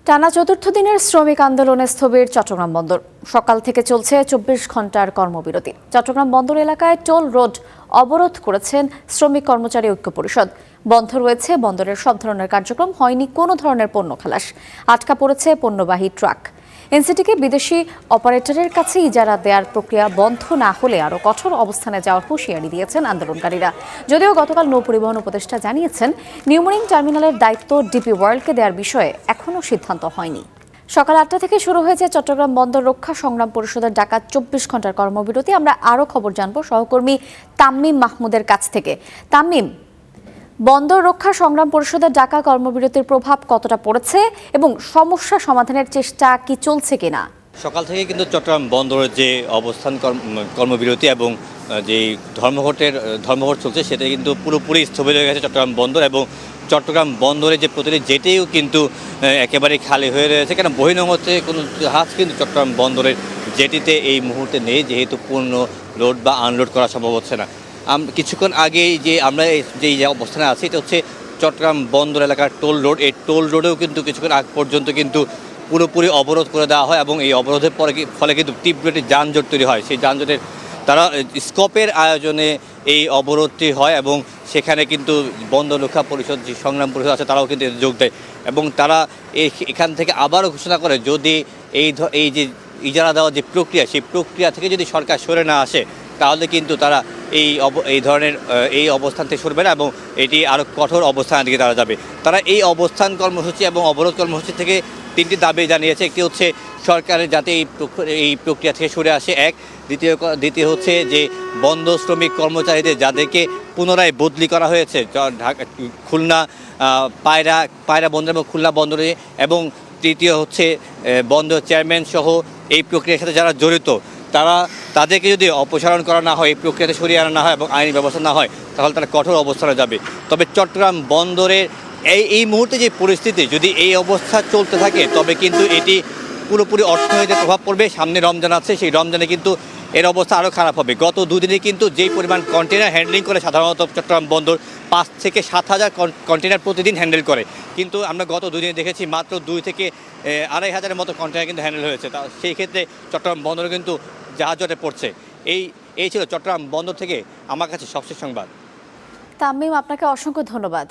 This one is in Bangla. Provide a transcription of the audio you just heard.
টানা চতুর্থ দিনের শ্রমিক আন্দোলনে স্থবির চট্টগ্রাম বন্দর। সকাল থেকে চলছে ২৪ ঘন্টার কর্মবিরতি। চট্টগ্রাম বন্দর এলাকায় টোল রোড অবরোধ করেছেন শ্রমিক কর্মচারী ঐক্য পরিষদ। বন্ধ রয়েছে বন্দরের সব ধরনের কার্যক্রম, হয়নি কোনো ধরনের পণ্য খালাস, আটকা পড়েছে পণ্যবাহী ট্রাক। এনসিটিকে বিদেশি অপারেটরের কাছে ইজারা দেওয়ার প্রক্রিয়া বন্ধ না হলে আরও কঠোর অবস্থানে যাওয়ার হুঁশিয়ারি দিয়েছেন আন্দোলনকারীরা। যদিও গতকাল নৌ পরিবহন উপদেষ্টা জানিয়েছেন, নিউমোরিং টার্মিনালের দায়িত্ব ডিপি ওয়ার্ল্ডকে দেওয়ার বিষয়ে এখনও সিদ্ধান্ত হয়নি। সকাল ৮টা থেকে শুরু হয়েছে চট্টগ্রাম বন্দর রক্ষা সংগ্রাম পরিষদের ডাকা ২৪ ঘন্টার কর্মবিরতি। আমরা আরও খবর জানবো সহকর্মী তাম্মিম মাহমুদের কাছ থেকে। তাম্মিম, বন্দর রক্ষা সংগ্রাম পরিষদের ডাকা কর্মবিরতির প্রভাব কতটা পড়েছে এবং সমস্যা সমাধানের চেষ্টা কি চলছে কিনা? সকাল থেকে কিন্তু চট্টগ্রাম বন্দরের যে অবস্থান কর্মবিরতি এবং যে ধর্মঘট চলছে সেটা কিন্তু পুরোপুরি স্থবির হয়ে গেছে চট্টগ্রাম বন্দর। এবং চট্টগ্রাম বন্দরে যে প্রতিটি জেটিও কিন্তু একেবারে খালি হয়ে রয়েছে, কেন বহির্নোঙতে কোনো জাহাজ কিন্তু চট্টগ্রাম বন্দরের জেটিতে এই মুহূর্তে নেই, যেহেতু পূর্ণ লোড বা আনলোড করা সম্ভব হচ্ছে না। কিছুক্ষণ আগেই যে আমরা যে অবস্থানে আছি এটা হচ্ছে চট্টগ্রাম বন্দর এলাকার টোল রোড। এই টোল রোডেও কিন্তু কিছুক্ষণ আগ পর্যন্ত কিন্তু পুরোপুরি অবরোধ করে দেওয়া হয় এবং এই অবরোধের ফলে কিন্তু তীব্র একটি যানজট তৈরি হয়। সেই যানজটের তারা স্কপের আয়োজনে এই অবরোধটি হয় এবং সেখানে কিন্তু বন্দর রক্ষা পরিষদ যে সংগ্রাম পরিষদ আছে তারাও কিন্তু যোগ দেয় এবং তারা এখান থেকে আবারও ঘোষণা করে, যদি এই যে ইজারা দেওয়ার যে প্রক্রিয়া, সেই প্রক্রিয়া থেকে যদি সরকার সরে না আসে তাহলে কিন্তু তারা এই ধরনের এই অবস্থান থেকে সরবে না এবং এটি আরও কঠোর অবস্থানের দিকে তারা যাবে। তারা এই অবস্থান কর্মসূচি এবং অবরোধ কর্মসূচি থেকে তিনটি দাবি জানিয়েছে। একটি হচ্ছে সরকারের যাতে এই প্রক্রিয়া থেকে সরে আসে, এক। দ্বিতীয় হচ্ছে যে বন্দর শ্রমিক কর্মচারীদের যাদেরকে পুনরায় বদলি করা হয়েছে খুলনা পায়রা বন্দর এবং খুলনা বন্দরে, এবং তৃতীয় হচ্ছে বন্দর চেয়ারম্যান সহ এই প্রক্রিয়ার সাথে যারা জড়িত তাদেরকে যদি অপসারণ করা না হয়, এই প্রক্রিয়াতে সরিয়ে আনা না হয় এবং আইনি ব্যবস্থা না হয় তাহলে তারা কঠোর অবস্থানে যাবে। তবে চট্টগ্রাম বন্দরের এই মুহূর্তে যে পরিস্থিতি, যদি এই অবস্থা চলতে থাকে তবে কিন্তু এটি পুরোপুরি অর্থনীতিতে প্রভাব পড়বে। সামনে রমজান আছে, সেই রমজানে কিন্তু এর অবস্থা আরও খারাপ হবে। গত দুদিনে কিন্তু যেই পরিমাণ কন্টেনার হ্যান্ডলিং করে সাধারণত চট্টগ্রাম বন্দর ৫ থেকে ৭,০০০ কন্টেনার প্রতিদিন হ্যান্ডেল করে, কিন্তু আমরা গত দুদিনে দেখেছি মাত্র ২ থেকে ২,৫০০-এর মতো কন্টেনার কিন্তু হ্যান্ডেল হয়েছে। সেই ক্ষেত্রে চট্টগ্রাম বন্দর কিন্তু জাহাজে পড়ছে। এই ছিল চট্টগ্রাম বন্দর থেকে আমার কাছে সবশেষ সংবাদ। তাম্মিম, আপনাকে অসংখ্য ধন্যবাদ।